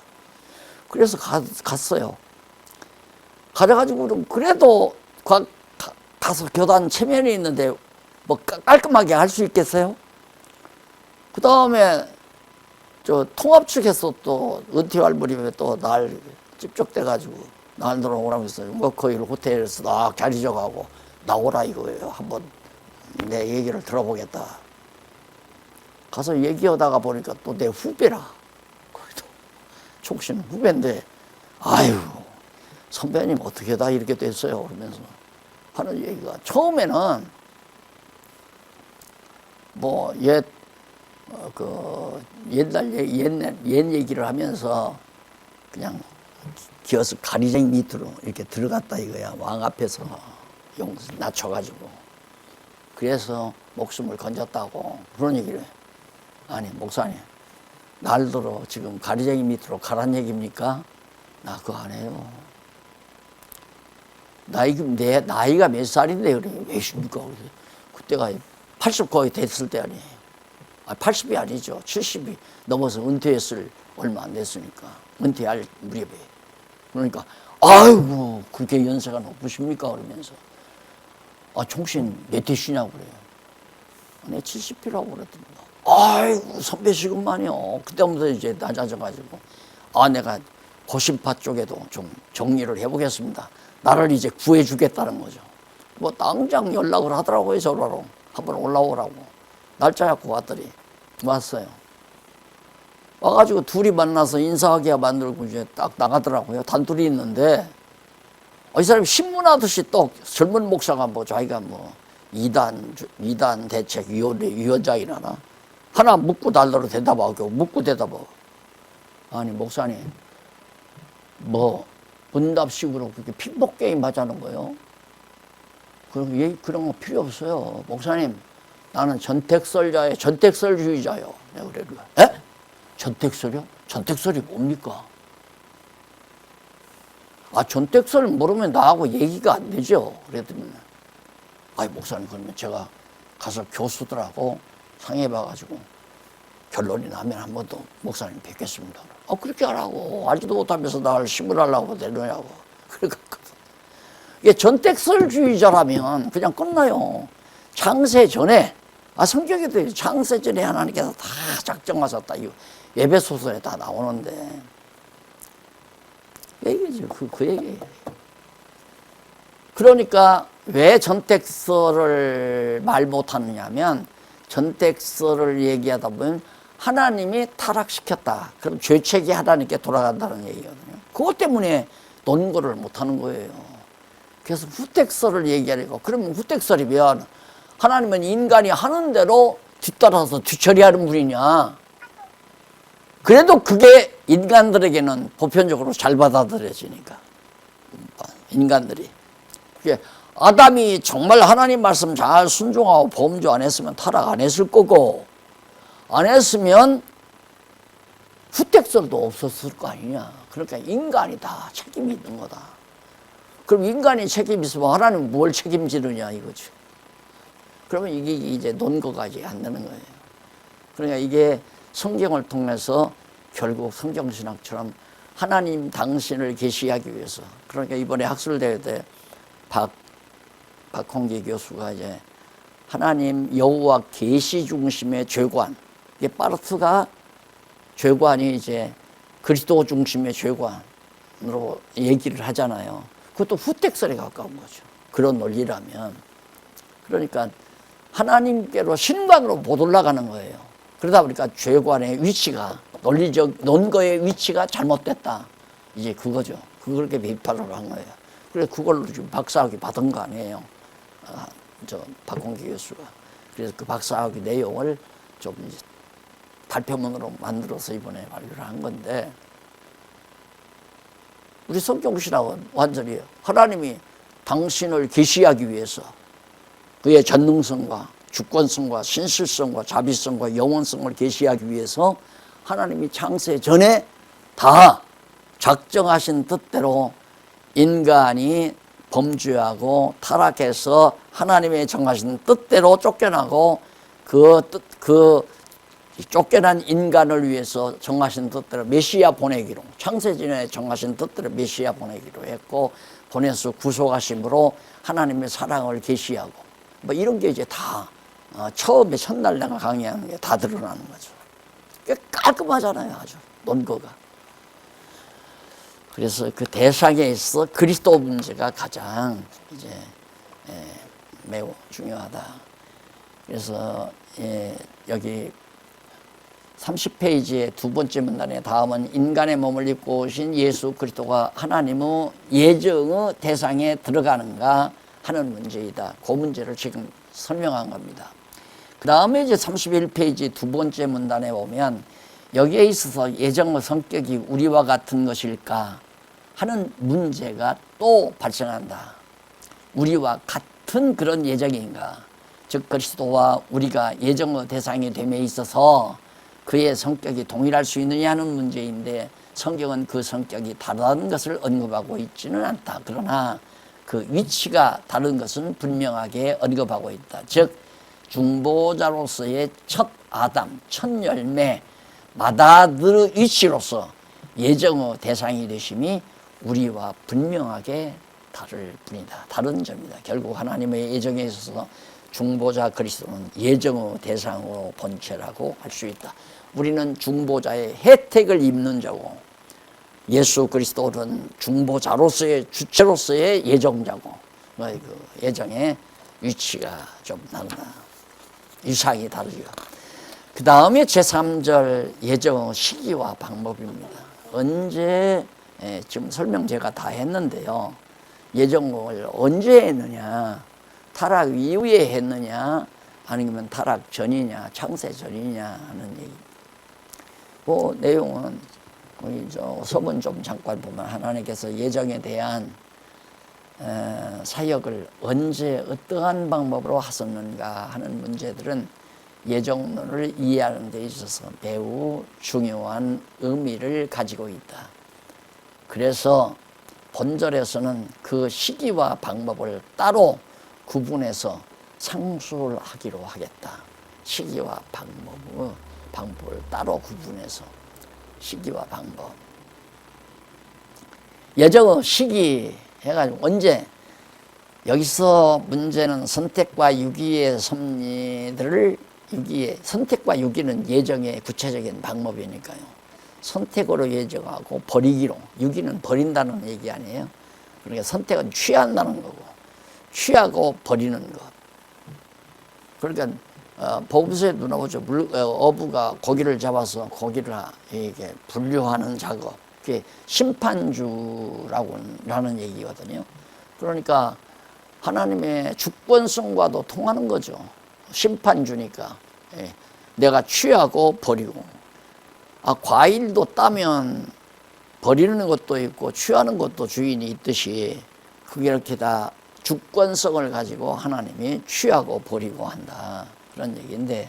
S1: 그래서 갔어요. 가져가지고 그래도 가서 교단 체면이 있는데 뭐 깔끔하게 할 수 있겠어요? 그 다음에 저 통합 측에서 또 은퇴할 무렵에 또 날 찝쩍대가지고 날 들어오라고 했어요. 뭐 거의 호텔에서 딱 자리 져가고 나오라 이거예요. 한번 내 얘기를 들어보겠다. 가서 얘기하다가 보니까 또 내 후배라. 거기도 총신 후배인데 아유 선배님 어떻게 다 이렇게 됐어요? 그러면서 하는 얘기가 처음에는 뭐 옛 얘기를 하면서 그냥 기어서 가리쟁이 밑으로 이렇게 들어갔다 이거야. 왕 앞에서 용 낮춰가지고. 그래서 목숨을 건졌다고 그런 얘기를 해. 아니 목사님 날들어 지금 가리쟁이 밑으로 가란 얘기입니까? 나 그거 안 해요. 내 나이가 몇 살인데 그래 왜십니까? 그때가 80 거의 됐을 때 아니에요. 80이 아니죠. 70이 넘어서 은퇴했을 얼마 안 됐으니까 은퇴할 무렵에. 그러니까 아이고 그렇게 연세가 높으십니까? 그러면서 총신 몇 대시냐고 그래요. 내 70이라고 그랬더니 아이고 선배시구만요. 그때부터 이제 낮아져가지고 내가 고신파 쪽에도 좀 정리를 해보겠습니다. 나를 이제 구해주겠다는 거죠. 뭐 당장 연락을 하더라고요. 전화로 한번 올라오라고 날짜 잡고 왔더니 왔어요. 와가지고 둘이 만나서 인사하게 만들고 이제 딱 나가더라고요. 단둘이 있는데 이 사람이 신문하듯이 또 젊은 목사가 뭐 자기가 뭐 2단 대책 위원장이라나 하나 묻고 달더러 대답하고 묻고 대답하고 아니 목사님 뭐 문답식으로 그렇게 핑퐁 게임 하자는 거예요. 그런 거 필요 없어요. 목사님 나는 전택설주의자요. 내가 그래. 에? 전택설이요? 전택설이 뭡니까? 전택설 모르면 나하고 얘기가 안 되죠. 그랬더니 목사님 그러면 제가 가서 교수들하고 상의해봐가지고 결론이 나면 한 번 더 목사님 뵙겠습니다. 그렇게 하라고. 알지도 못하면서 나를 신문하려고 내놓냐고. 그래갖고 이게 전택설주의자라면 그냥 끝나요. 창세 전에, 성경에도 창세 전에 하나님께서 다 작정하셨다. 이거 에베소서에 다 나오는데. 얘기죠. 그 얘기예요. 그러니까 왜 전택서를 말 못하느냐면, 전택서를 얘기하다 보면 하나님이 타락시켰다. 그럼 죄책이 하나님께 돌아간다는 얘기거든요. 그것 때문에 논거를 못하는 거예요. 그래서 후택서를 얘기하려고. 그러면 후택서이면 하나님은 인간이 하는 대로 뒤따라서 뒤처리하는 분이냐. 그래도 그게 인간들에게는 보편적으로 잘 받아들여지니까. 인간들이. 그게 아담이 정말 하나님 말씀 잘 순종하고 범죄 안 했으면 타락 안 했을 거고, 안 했으면 후택설도 없었을 거 아니냐. 그러니까 인간이 다 책임이 있는 거다. 그럼 인간이 책임이 있으면 하나님은 뭘 책임지느냐 이거죠. 그러면 이게 이제 논거가 이제 안 되는 거예요. 그러니까 이게 성경을 통해서 결국 성경신학처럼 하나님 당신을 계시하기 위해서, 그러니까 이번에 학술대회 때 박홍기 교수가 이제 하나님 여호와 계시 중심의 죄관, 이게 파르트가 죄관이 이제 그리스도 중심의 죄관으로 얘기를 하잖아요. 그것도 후택설에 가까운 거죠. 그런 논리라면. 그러니까 하나님께로 신관으로 못 올라가는 거예요. 그러다 보니까 죄관의 위치가, 논리적 논거의 위치가 잘못됐다. 이제 그거죠. 그렇게 비판을 한 거예요. 그래서 그걸로 지금 박사학위 받은 거 아니에요. 박홍기 교수가. 그래서 그 박사학위 내용을 좀 이제 발표문으로 만들어서 이번에 발표를 한 건데, 우리 성경신학은 완전히 하나님이 당신을 계시하기 위해서 그의 전능성과 주권성과 신실성과 자비성과 영원성을 계시하기 위해서 하나님이 창세 전에 다 작정하신 뜻대로 인간이 범죄하고 타락해서 하나님의 정하신 뜻대로 쫓겨나고, 그 쫓겨난 인간을 위해서 정하신 뜻대로 메시아 보내기로, 창세전에 정하신 뜻대로 메시아 보내기로 했고, 보내서 구속하심으로 하나님의 사랑을 계시하고, 뭐 이런 게 이제 다 처음에 첫날 내가 강의하는 게 다 드러나는 거죠. 깔끔하잖아요, 아주 논거가. 그래서 그 대상에 있어 그리스도 문제가 가장 이제 매우 중요하다. 그래서 여기 30페이지의 두 번째 문단에 다음은 인간의 몸을 입고 오신 예수 그리스도가 하나님의 예정의 대상에 들어가는가 하는 문제이다. 그 문제를 지금 설명한 겁니다. 그 다음에 이제 31페이지 두 번째 문단에 보면 여기에 있어서 예정의 성격이 우리와 같은 것일까 하는 문제가 또 발생한다. 우리와 같은 그런 예정인가. 즉 그리스도와 우리가 예정의 대상이 됨에 있어서 그의 성격이 동일할 수 있느냐 하는 문제인데, 성경은 그 성격이 다르다는 것을 언급하고 있지는 않다. 그러나 그 위치가 다른 것은 분명하게 언급하고 있다. 즉 중보자로서의 첫 아담, 첫 열매, 마다들의 위치로서 예정의 대상이 되심이 우리와 분명하게 다를 뿐이다. 다른 점이다. 결국 하나님의 예정에 있어서 중보자 그리스도는 예정의 대상으로 본체라고 할 수 있다. 우리는 중보자의 혜택을 입는 자고, 예수 그리스도는 중보자로서의 주체로서의 예정자고, 그 예정의 위치가 좀 다르다. 유상이 다르죠. 그 다음에 제3절 예정 시기와 방법입니다. 언제, 지금 설명 제가 다 했는데요. 예정을 언제 했느냐, 타락 이후에 했느냐, 아니면 타락 전이냐, 창세 전이냐 하는 얘기입니다. 그 내용은 서문 좀 잠깐 보면 하나님께서 예정에 대한 사역을 언제 어떠한 방법으로 하셨는가 하는 문제들은 예정론을 이해하는 데 있어서 매우 중요한 의미를 가지고 있다. 그래서 본절에서는 그 시기와 방법을 따로 구분해서 상수를 하기로 하겠다. 시기와 방법을 따로 구분해서 시기와 방법. 예정의 시기 해가지고 언제 여기서 문제는 선택과 유기의 섭리들을 선택과 유기는 예정의 구체적인 방법이니까요. 선택으로 예정하고 버리기로, 유기는 버린다는 얘기 아니에요. 그러니까 선택은 취한다는 거고, 취하고 버리는 것. 그러니까 복음서에도 나오죠. 어부가 고기를 잡아서 고기를 이게 분류하는 작업. 그게 심판주라는 얘기거든요. 그러니까 하나님의 주권성과도 통하는 거죠. 심판주니까. 예. 내가 취하고 버리고. 과일도 따면 버리는 것도 있고 취하는 것도 주인이 있듯이 그게 이렇게 다 주권성을 가지고 하나님이 취하고 버리고 한다. 그런 얘기인데,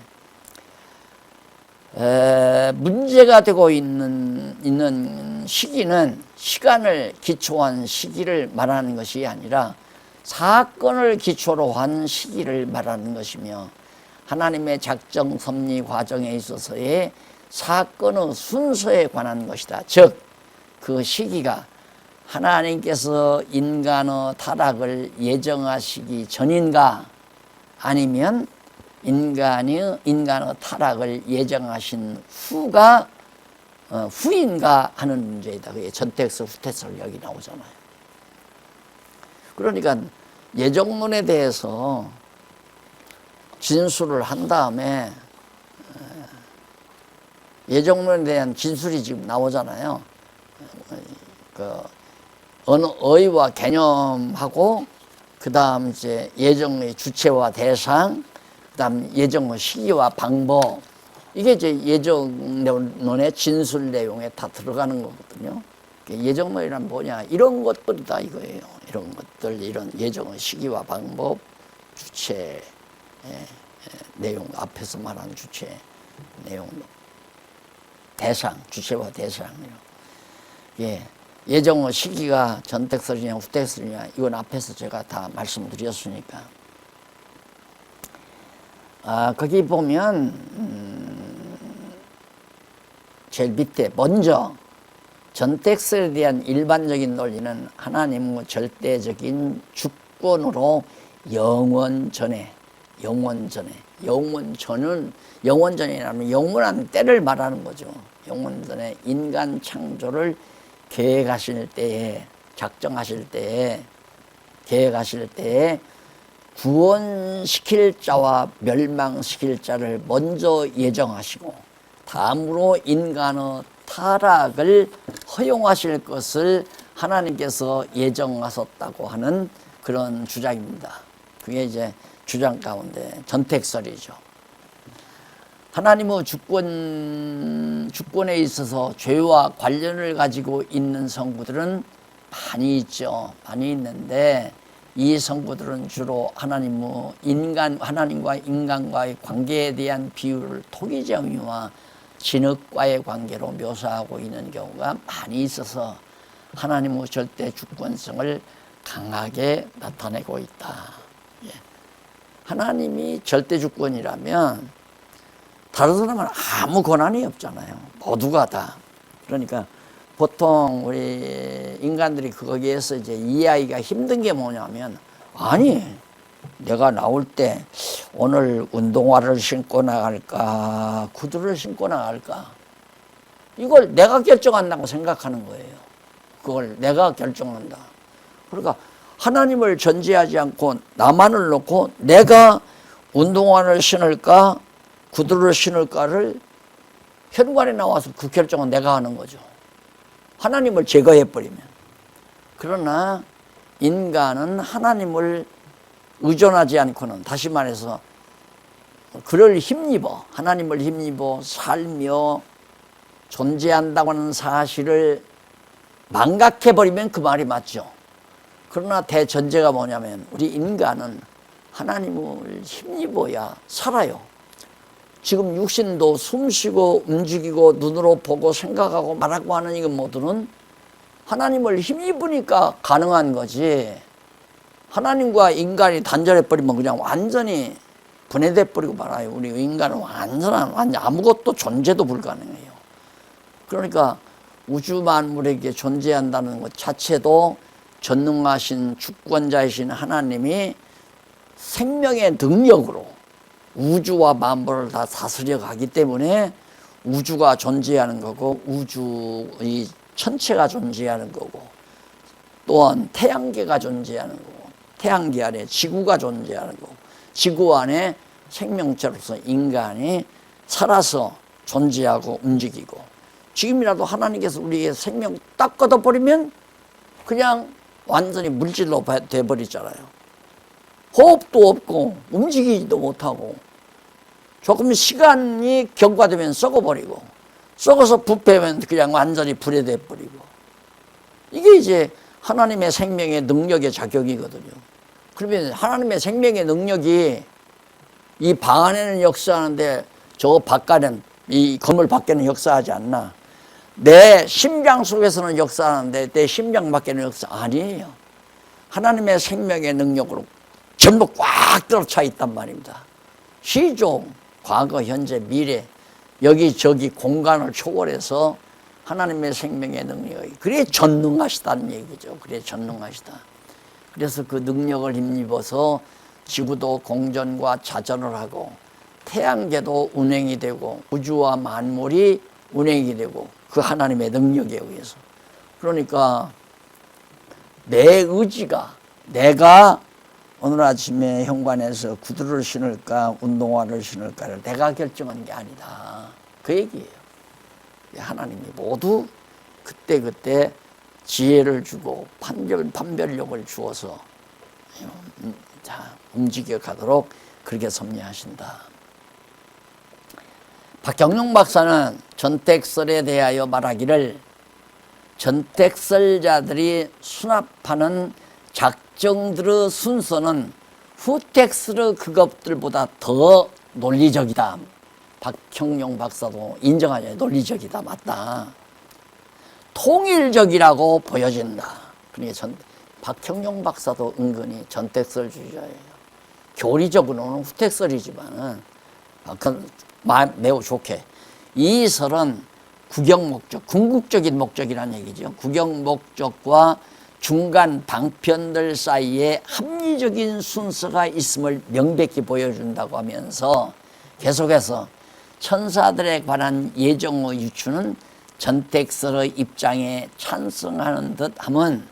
S1: 문제가 되고 있는 시기는 시간을 기초한 시기를 말하는 것이 아니라 사건을 기초로 한 시기를 말하는 것이며, 하나님의 작정 섭리 과정에 있어서의 사건의 순서에 관한 것이다. 즉, 그 시기가 하나님께서 인간의 타락을 예정하시기 전인가, 아니면 인간의 타락을 예정하신 후인가 하는 문제이다. 그게 전택설, 후택설 여기 나오잖아요. 그러니까 예정론에 대해서 진술을 한 다음에 예정론에 대한 진술이 지금 나오잖아요. 의와 개념하고, 그 다음 이제 예정의 주체와 대상, 그 다음 예정의 시기와 방법, 이게 이제 예정론의 진술 내용에 다 들어가는 거거든요. 예정론이란 뭐냐, 이런 것들이다 이거예요. 이런 것들, 이런 예정의 시기와 방법, 주체, 내용, 앞에서 말한 주체, 내용, 대상, 주체와 대상. 예. 예정의 시기가 전택설이냐 후택설이냐, 이건 앞에서 제가 다 말씀드렸으니까. 거기 보면 제일 밑에 먼저 전택설에 대한 일반적인 논리는 하나님의 절대적인 주권으로 영원전에, 영원전이라면 영원한 때를 말하는 거죠. 영원전에 인간 창조를 계획하실 때에, 작정하실 때에, 계획하실 때에 구원시킬 자와 멸망시킬 자를 먼저 예정하시고, 다음으로 인간의 타락을 허용하실 것을 하나님께서 예정하셨다고 하는 그런 주장입니다. 그게 이제 주장 가운데 전택설이죠. 하나님의 주권에 있어서 죄와 관련을 가지고 있는 성구들은 많이 있죠. 많이 있는데, 이 성구들은 주로 하나님과 인간과의 관계에 대한 비유를 토기정의와 진흙과의 관계로 묘사하고 있는 경우가 많이 있어서 하나님의 절대 주권성을 강하게 나타내고 있다. 하나님이 절대 주권이라면 다른 사람은 아무 권한이 없잖아요. 모두가 다. 그러니까 보통 우리 인간들이 거기에서 이제 이해하기가 힘든 게 뭐냐면, 아니, 내가 나올 때 오늘 운동화를 신고 나갈까, 구두를 신고 나갈까, 이걸 내가 결정한다고 생각하는 거예요. 그걸 내가 결정한다. 그러니까 하나님을 전제하지 않고 나만을 놓고 내가 운동화를 신을까 구두를 신을까를 현관에 나와서 그 결정은 내가 하는 거죠. 하나님을 제거해버리면. 그러나 인간은 하나님을 의존하지 않고는, 다시 말해서 그를 힘입어, 하나님을 힘입어 살며 존재한다고 하는 사실을 망각해버리면 그 말이 맞죠. 그러나 대전제가 뭐냐면, 우리 인간은 하나님을 힘입어야 살아요. 지금 육신도 숨쉬고 움직이고 눈으로 보고 생각하고 말하고 하는 이건 모두는 하나님을 힘입으니까 가능한 거지. 하나님과 인간이 단절해버리면 그냥 완전히 분해돼버리고 말아요. 우리 인간은 완전 아무것도 존재도 불가능해요. 그러니까 우주 만물에게 존재한다는 것 자체도 전능하신 주권자이신 하나님이 생명의 능력으로 우주와 만물을 다 다스려 가기 때문에 우주가 존재하는 거고 우주의 천체가 존재하는 거고 또한 태양계가 존재하는 거고 태양계 안에 지구가 존재하는 거고 지구 안에 생명체로서 인간이 살아서 존재하고 움직이고 지금이라도 하나님께서 우리의 생명 딱 꺼둬버리면 그냥 완전히 물질로 돼버리잖아요. 호흡도 없고 움직이지도 못하고 조금 시간이 경과되면 썩어버리고 썩어서 부패하면 그냥 완전히 불에 돼버리고 이게 이제 하나님의 생명의 능력의 작용이거든요. 그러면 하나님의 생명의 능력이 이 방 안에는 역사하는데 저 바깥은 이 건물 밖에는 역사하지 않나. 내 심장 속에서는 역사하는데 내 심장 밖에는 역사 아니에요. 하나님의 생명의 능력으로 전부 꽉 들어차 있단 말입니다. 시종, 과거, 현재, 미래 여기저기 공간을 초월해서 하나님의 생명의 능력이 그래 전능하시다는 얘기죠. 그래 전능하시다. 그래서 그 능력을 힘입어서 지구도 공전과 자전을 하고 태양계도 운행이 되고 우주와 만물이 운행이 되고 그 하나님의 능력에 의해서 그러니까 내 의지가 내가 오늘 아침에 현관에서 구두를 신을까 운동화를 신을까를 내가 결정한 게 아니다. 그 얘기예요. 하나님이 모두 그때그때 지혜를 주고 판별력을 주어서 움직여 가도록 그렇게 섭리하신다. 박경룡 박사는 전택설에 대하여 말하기를 전택설자들이 수납하는 작정들의 순서는 후택설의 그것들보다 더 논리적이다. 박경룡 박사도 인정하죠. 논리적이다. 맞다. 통일적이라고 보여진다. 그러니까 박경룡 박사도 은근히 전택설주의자예요. 교리적으로는 후택설이지만은 매우 좋게 이 설은 구경 목적, 궁극적인 목적이라는 얘기죠. 구경 목적과 중간 방편들 사이에 합리적인 순서가 있음을 명백히 보여준다고 하면서 계속해서 천사들에 관한 예정의 유추는 전택설의 입장에 찬성하는 듯 하면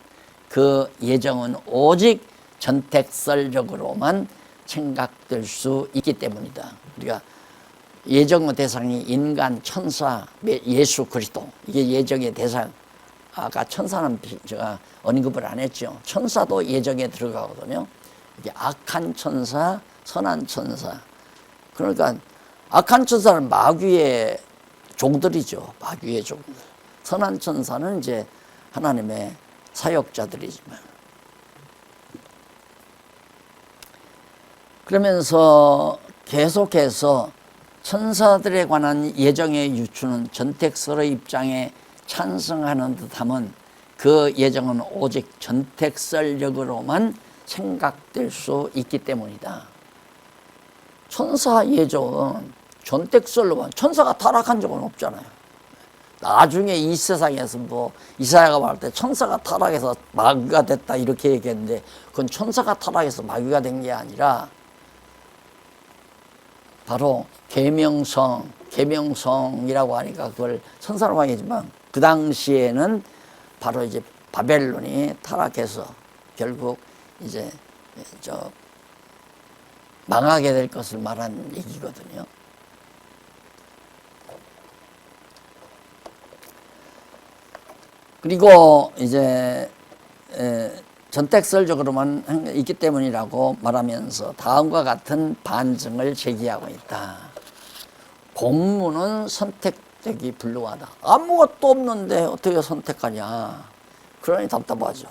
S1: 그 예정은 오직 전택설적으로만 생각될 수 있기 때문이다. 우리가 예정의 대상이 인간, 천사, 예수 그리스도 이게 예정의 대상. 아까 천사는 제가 언급을 안 했죠. 천사도 예정에 들어가거든요. 이게 악한 천사, 선한 천사. 그러니까 악한 천사는 마귀의 종들이죠. 마귀의 종들. 선한 천사는 이제 하나님의 사역자들이지만. 그러면서 계속해서 천사들에 관한 예정의 유추는 전택설의 입장에 찬성하는 듯하면 그 예정은 오직 전택설적으로만 생각될 수 있기 때문이다. 천사 예정은 전택설로만 천사가 타락한 적은 없잖아요. 나중에 이 세상에서 뭐 이사야가 말할 때 천사가 타락해서 마귀가 됐다 이렇게 얘기했는데 그건 천사가 타락해서 마귀가 된 게 아니라 바로 계명성이라고 하니까 그걸 천사로 하겠지만 그 당시에는 바로 이제 바벨론이 타락해서 결국 이제 망하게 될 것을 말한 얘기거든요. 그리고 이제 전택설적으로만 있기 때문이라고 말하면서 다음과 같은 반증을 제기하고 있다. 공무는 선택되기 불능하다. 아무것도 없는데 어떻게 선택하냐. 그러니 답답하죠.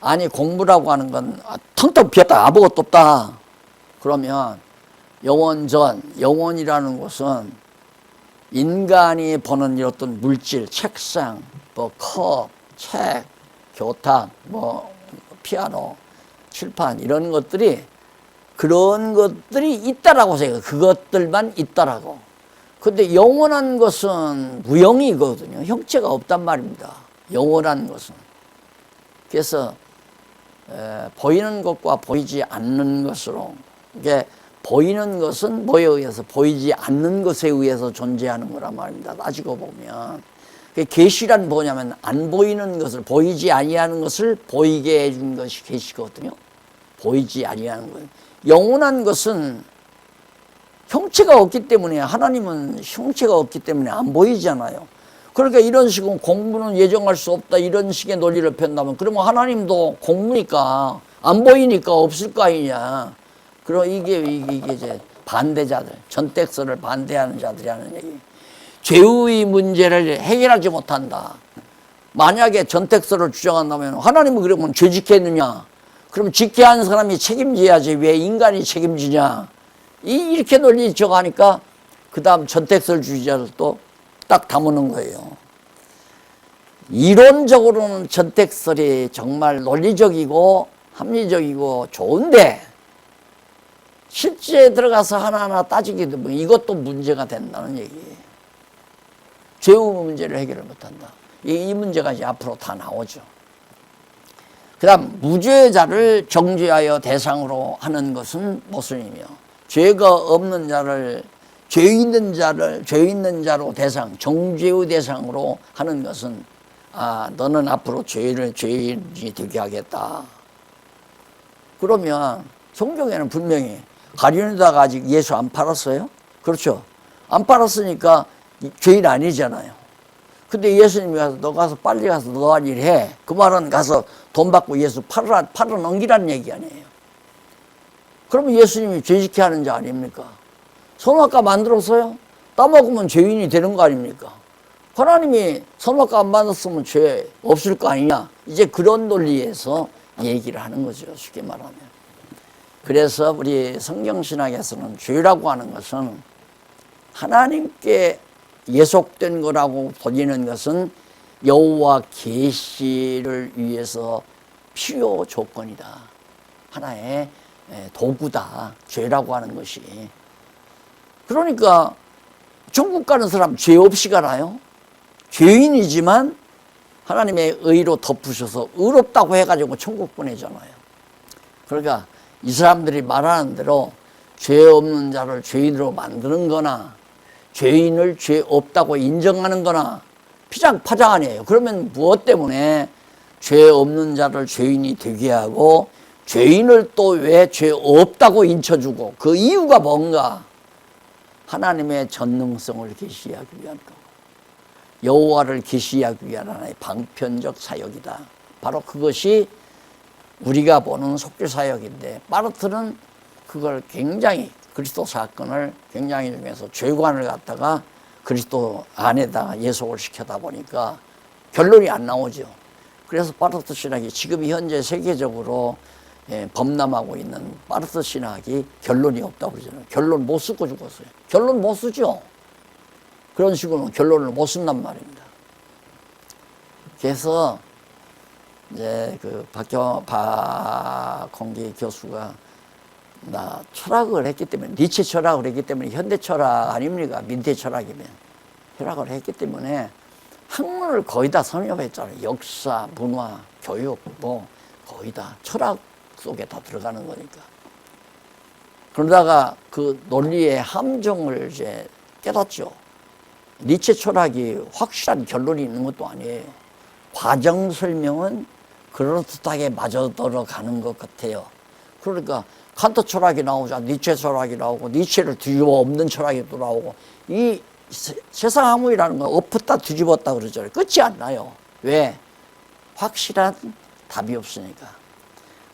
S1: 아니 공부라고 하는 건 텅텅 비었다. 아무것도 없다. 그러면 영혼이라는 것은 인간이 보는 어떤 물질, 책상, 뭐 컵, 책, 교탁, 뭐 피아노, 칠판 이런 것들이 그런 것들이 있다라고 생각해요. 그것들만 있다라고. 근데 영원한 것은 무형이거든요. 형체가 없단 말입니다. 영원한 것은. 그래서 보이는 것과 보이지 않는 것으로, 이게 보이는 것은 뭐에 의해서, 보이지 않는 것에 의해서 존재하는 거란 말입니다. 따지고 보면 계시란 뭐냐면 안 보이는 것을, 보이지 아니하는 것을 보이게 해준 것이 계시거든요. 보이지 아니하는 것. 영원한 것은 형체가 없기 때문에, 하나님은 형체가 없기 때문에 안 보이잖아요. 그러니까 이런 식으로 공무는 예정할 수 없다, 이런 식의 논리를 편다면, 그러면 하나님도 공무니까 안 보이니까 없을 거 아니냐. 그럼 이게 이제 반대자들, 전택설을 반대하는 자들이 하는 얘기. 죄의 문제를 해결하지 못한다. 만약에 전택설을 주장한다면 하나님은 그러면 죄 지켰느냐? 그럼 지켜야 하는 사람이 책임져야지 왜 인간이 책임지냐? 이렇게 논리 적하니까 그 다음 전택설 주의자들도 딱 담는 거예요. 이론적으로는 전택설이 정말 논리적이고 합리적이고 좋은데 실제 들어가서 하나하나 따지게 되면 이것도 문제가 된다는 얘기예요. 죄의 문제를 해결을 못한다. 이 문제가 이제 앞으로 다 나오죠. 그 다음 무죄자를 정죄하여 대상으로 하는 것은 무엇이며, 죄가 없는 자를, 죄 있는 자로 대상, 정죄의 대상으로 하는 것은, 너는 앞으로 죄인이 되게 하겠다. 그러면 성경에는 분명히 가룟유다가 아직 예수 안 팔았어요? 그렇죠? 안 팔았으니까 죄인 아니잖아요. 근데 예수님이 가서 너 가서 빨리 가서 너 할 일 해. 그 말은 가서 돈 받고 예수 팔아 넘기라는 얘기 아니에요. 그러면 예수님이 죄짓게 하는 자 아닙니까? 선악과 만들었어요? 따먹으면 죄인이 되는 거 아닙니까? 하나님이 선악과 안 만들었으면 죄 없을 거 아니냐? 이제 그런 논리에서 얘기를 하는 거죠. 쉽게 말하면. 그래서 우리 성경신학에서는 죄라고 하는 것은 하나님께 예속된 거라고 보이는 것은 여호와 계시를 위해서 필요 조건이다. 하나의 도구다. 죄라고 하는 것이. 그러니까 천국 가는 사람 죄 없이 가나요? 죄인이지만 하나님의 의로 덮으셔서 의롭다고 해가지고 천국 보내잖아요. 그러니까 이 사람들이 말하는 대로 죄 없는 자를 죄인으로 만드는 거나 죄인을 죄 없다고 인정하는 거나 피장파장 아니에요. 그러면 무엇 때문에 죄 없는 자를 죄인이 되게 하고 죄인을 또 왜 죄 없다고 인쳐주고, 그 이유가 뭔가? 하나님의 전능성을 계시하기 위한 거고, 여호와를 계시하기 위한 하나의 방편적 사역이다. 바로 그것이 우리가 보는 속죄 사역인데, 마르트는 그걸 굉장히, 그리스도 사건을 굉장히 중에서 죄관을 갖다가 그리스도 안에다가 예속을 시켜다 보니까 결론이 안 나오죠. 그래서 마르트 신학이 지금 현재 세계적으로 범람하고 있는 마르트 신학이 결론이 없다고 그러잖아요. 결론 못 쓰고 죽었어요. 결론 못 쓰죠. 그런 식으로 결론을 못 쓴단 말입니다. 그래서 이제 그 박공기 교수가 나 철학을 했기 때문에, 니체 철학을 했기 때문에, 현대 철학 아닙니까? 민대 철학이면. 철학을 했기 때문에 학문을 거의 다 선임했잖아요. 역사, 문화, 교육, 뭐 거의 다 철학 속에 다 들어가는 거니까. 그러다가 그 논리의 함정을 이제 깨닫죠. 니체 철학이 확실한 결론이 있는 것도 아니에요. 과정 설명은 그럴듯하게 맞아 들어가는 것 같아요. 그러니까 칸트 철학이 나오자 니체 철학이 나오고, 니체를 뒤집어 엎는 철학이 또 나오고, 이 세상 학문이라는 건 엎었다 뒤집었다 그러잖아요. 끝이 안 나요. 왜? 확실한 답이 없으니까.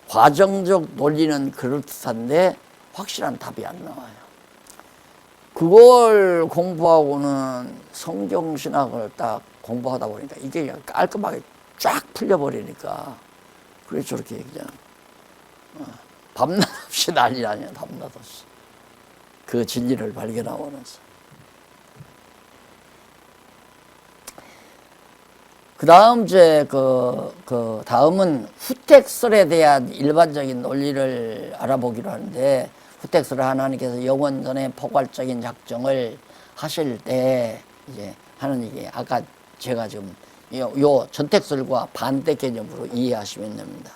S1: 과정적 논리는 그럴듯한데 확실한 답이 안 나와요. 그걸 공부하고는 성경신학을 딱 공부하다 보니까 이게 그냥 깔끔하게 쫙 풀려버리니까, 그래서 저렇게 그냥 밤낮 없이 난리 아니야. 밤낮 없이 그 진리를 발견하면서. 그 다음 이제 그 다음은 후택설에 대한 일반적인 논리를 알아보기로 하는데, 후택설은 하나님께서 영원전에 포괄적인 작정을 하실 때 이제 하는 얘기. 아까 제가 좀 요 전택설과 반대 개념으로 이해하시면 됩니다.